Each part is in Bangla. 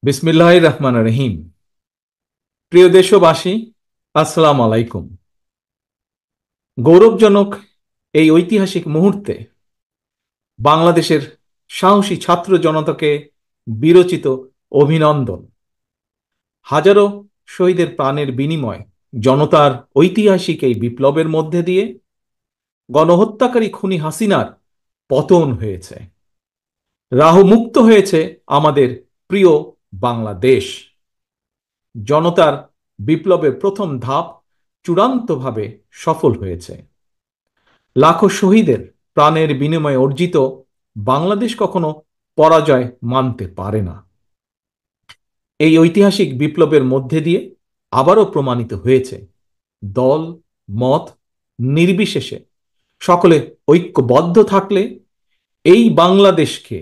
বিসমিল্লাহির রহমানির রহিম। প্রিয় দেশবাসী, আসসালামু আলাইকুম। গৌরবজনক এই ঐতিহাসিক মুহূর্তে বাংলাদেশের সাহসী ছাত্র জনতাকে বিরচিত অভিনন্দন। হাজারো শহীদের প্রাণের বিনিময় জনতার ঐতিহাসিক এই বিপ্লবের মধ্যে দিয়ে গণহত্যাকারী খুনি হাসিনার পতন হয়েছে, রাহু মুক্ত হয়েছে আমাদের প্রিয় বাংলাদেশ। জনতার বিপ্লবের প্রথম ধাপ চূড়ান্তভাবে সফল হয়েছে। লাখো শহীদের প্রাণের বিনিময়ে অর্জিত বাংলাদেশ কখনো পরাজয় মানতে পারে না। এই ঐতিহাসিক বিপ্লবের মধ্যে দিয়ে আবারও প্রমাণিত হয়েছে, দল মত নির্বিশেষে সকলে ঐক্যবদ্ধ থাকলে এই বাংলাদেশকে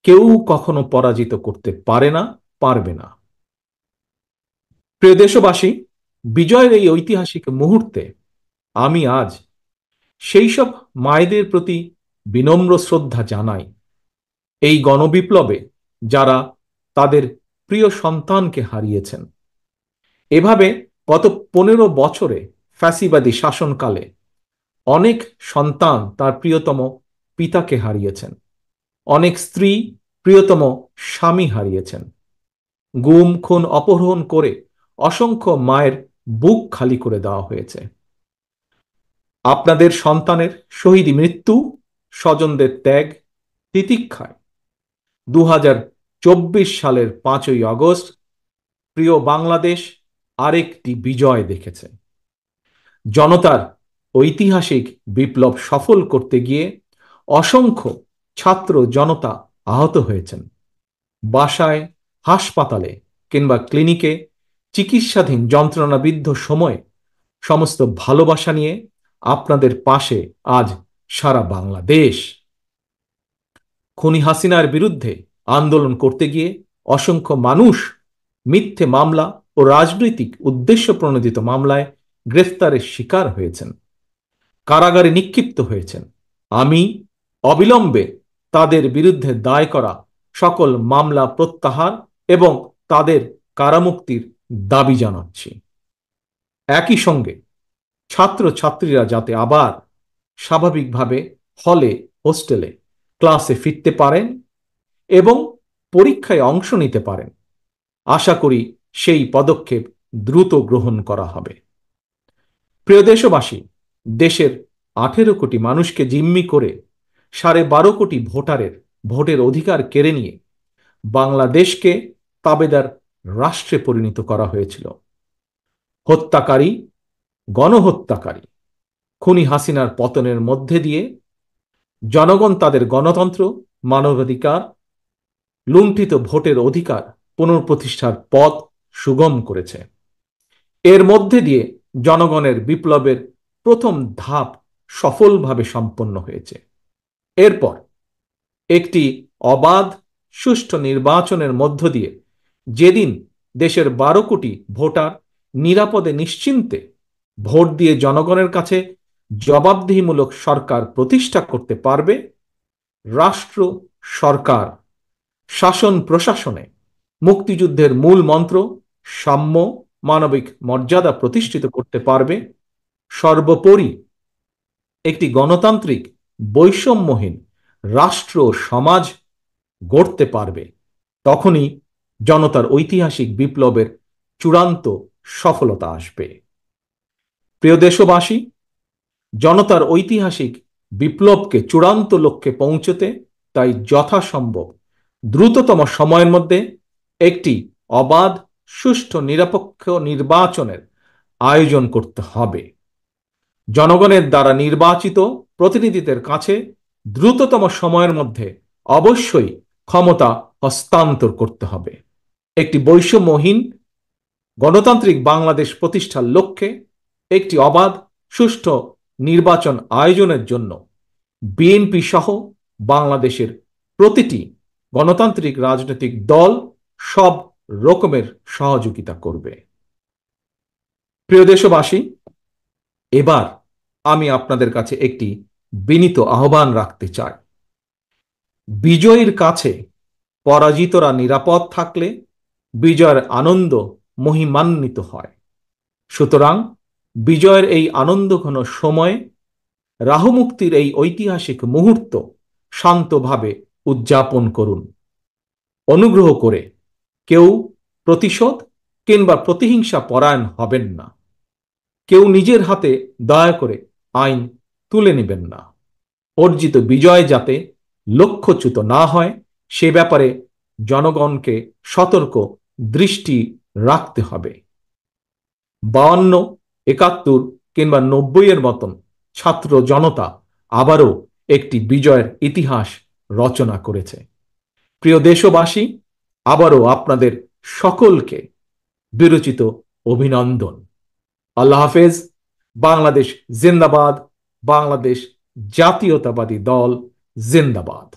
কেউ কখনো পরাজিত করতে পারে না, পারবে না। প্রিয় দেশবাসী, বিজয়ের এই ঐতিহাসিক মুহূর্তে আমি আজ সেই সব মায়েদের প্রতি বিনম্র শ্রদ্ধা জানাই, এই গণবিপ্লবে যারা তাদের প্রিয় সন্তানকে হারিয়েছেন। এভাবে গত 15 বছরে ফ্যাসিবাদী শাসনকালে অনেক সন্তান তার প্রিয়তম পিতাকে হারিয়েছেন, অনেক স্ত্রী প্রিয়তম স্বামী হারিয়েছেন। গুম খুন অপহরণ করে অসংখ্য মায়ের বুক খালি করে দেওয়া হয়েছে। আপনাদের সন্তানের শহীদ মৃত্যু, স্বজনদের ত্যাগ, তিতিক্ষায় 2024 সালের 5ই আগস্ট প্রিয় বাংলাদেশ আরেকটি বিজয় দেখেছে। জনতার ঐতিহাসিক বিপ্লব সফল করতে গিয়ে অসংখ্য ছাত্র জনতা আহত হয়েছেন। বাসায়, হাসপাতালে কিংবা ক্লিনিকে চিকিৎসাধীন যন্ত্রণাবিদ্ধ সময়ে সমস্ত ভালোবাসা নিয়ে আপনাদের পাশে আজ সারা বাংলাদেশ। খুনি হাসিনার বিরুদ্ধে আন্দোলন করতে গিয়ে অসংখ্য মানুষ মিথ্যে মামলা ও রাজনৈতিক উদ্দেশ্য প্রণোদিত মামলায় গ্রেফতারের শিকার হয়েছেন, কারাগারে নিক্ষিপ্ত হয়েছেন। আমি অবিলম্বে তাদের বিরুদ্ধে দায় করা সকল মামলা প্রত্যাহার এবং তাদের কারামুক্তির দাবি জানাচ্ছি। একই সঙ্গে ছাত্রছাত্রীরা যাতে আবার স্বাভাবিকভাবে হলে, হোস্টেলে, ক্লাসে ফিরতে পারেন এবং পরীক্ষায় অংশ নিতে পারেন, আশা করি সেই পদক্ষেপ দ্রুত গ্রহণ করা হবে। প্রিয় দেশবাসী, দেশের 18 কোটি মানুষকে জিম্মি করে 12.5 কোটি ভোটারের ভোটের অধিকার কেড়ে নিয়ে বাংলাদেশকে তাবেদার রাষ্ট্রে পরিণত করা হয়েছিল। হত্যাকারী, গণহত্যাকারী খুনি হাসিনার পতনের মধ্যে দিয়ে জনগণ তাদের গণতন্ত্র, মানবাধিকার, লুণ্ঠিত ভোটের অধিকার পুনঃপ্রতিষ্ঠার পথ সুগম করেছে। এর মধ্যে দিয়ে জনগণের বিপ্লবের প্রথম ধাপ সফলভাবে সম্পন্ন হয়েছে। এরপর একটি অবাধ সুষ্ঠু নির্বাচনের মধ্য দিয়ে যেদিন দেশের 12 কোটি ভোটার নিরাপদে নিশ্চিন্তে ভোট দিয়ে জনগণের কাছে জবাবদিহিমূলক সরকার প্রতিষ্ঠা করতে পারবে, রাষ্ট্র, সরকার, শাসন প্রশাসনে মুক্তিযুদ্ধের মূল মন্ত্র সাম্য, মানবিক মর্যাদা প্রতিষ্ঠিত করতে পারবে, সর্বোপরি একটি গণতান্ত্রিক বৈষম্যহীন রাষ্ট্র সমাজ গড়তে পারবে, তখনই জনতার ঐতিহাসিক বিপ্লবের চূড়ান্ত সফলতা আসবে। প্রিয় দেশবাসী, জনতার ঐতিহাসিক বিপ্লবকে চূড়ান্ত লক্ষ্যে পৌঁছতে তাই যথাসম্ভব দ্রুততম সময়ের মধ্যে একটি অবাধ, সুষ্ঠু, নিরপেক্ষ নির্বাচনের আয়োজন করতে হবে। জনগণের দ্বারা নির্বাচিত প্রতিনিধিদের কাছে দ্রুততম সময়ের মধ্যে অবশ্যই ক্ষমতা হস্তান্তর করতে হবে। একটি বৈষম্যহীন গণতান্ত্রিক বাংলাদেশ প্রতিষ্ঠার লক্ষ্যে একটি অবাধ, সুষ্ঠু নির্বাচন আয়োজনের জন্য বিএনপি সহ বাংলাদেশের প্রতিটি গণতান্ত্রিক রাজনৈতিক দল সব রকমের সহযোগিতা করবে। প্রিয় দেশবাসী, এবার আমি আপনাদের কাছে একটি বিনীত আহ্বান রাখতে চাই। বিজয়ীর কাছে পরাজিতরা নিরাপদ থাকলে বিজয়ের আনন্দ মহিমান্বিত হয়। সুতরাং বিজয়ের এই আনন্দঘন সময়ে রাহুমুক্তির এই ঐতিহাসিক মুহূর্ত শান্তভাবে উদযাপন করুন। অনুগ্রহ করে কেউ প্রতিশোধ কিংবা প্রতিহিংসা পরায়ণ হবেন না। কেউ নিজের হাতে দয়া করে আইন তুলে নেবেন না। অর্জিত বিজয় যাতে লক্ষ্যচ্যুত না হয় সে ব্যাপারে জনগণকে সতর্ক দৃষ্টি রাখতে হবে। 52, 71 কিংবা 90 মতন ছাত্র জনতা আবারও একটি বিজয়ের ইতিহাস রচনা করেছে। প্রিয় দেশবাসী, আবারও আপনাদের সকলকে বিরচিত অভিনন্দন। আল্লাহ হাফেজ। বাংলাদেশ জিন্দাবাদ। বাংলাদেশ জাতীয়তাবাদী দল জিন্দাবাদ।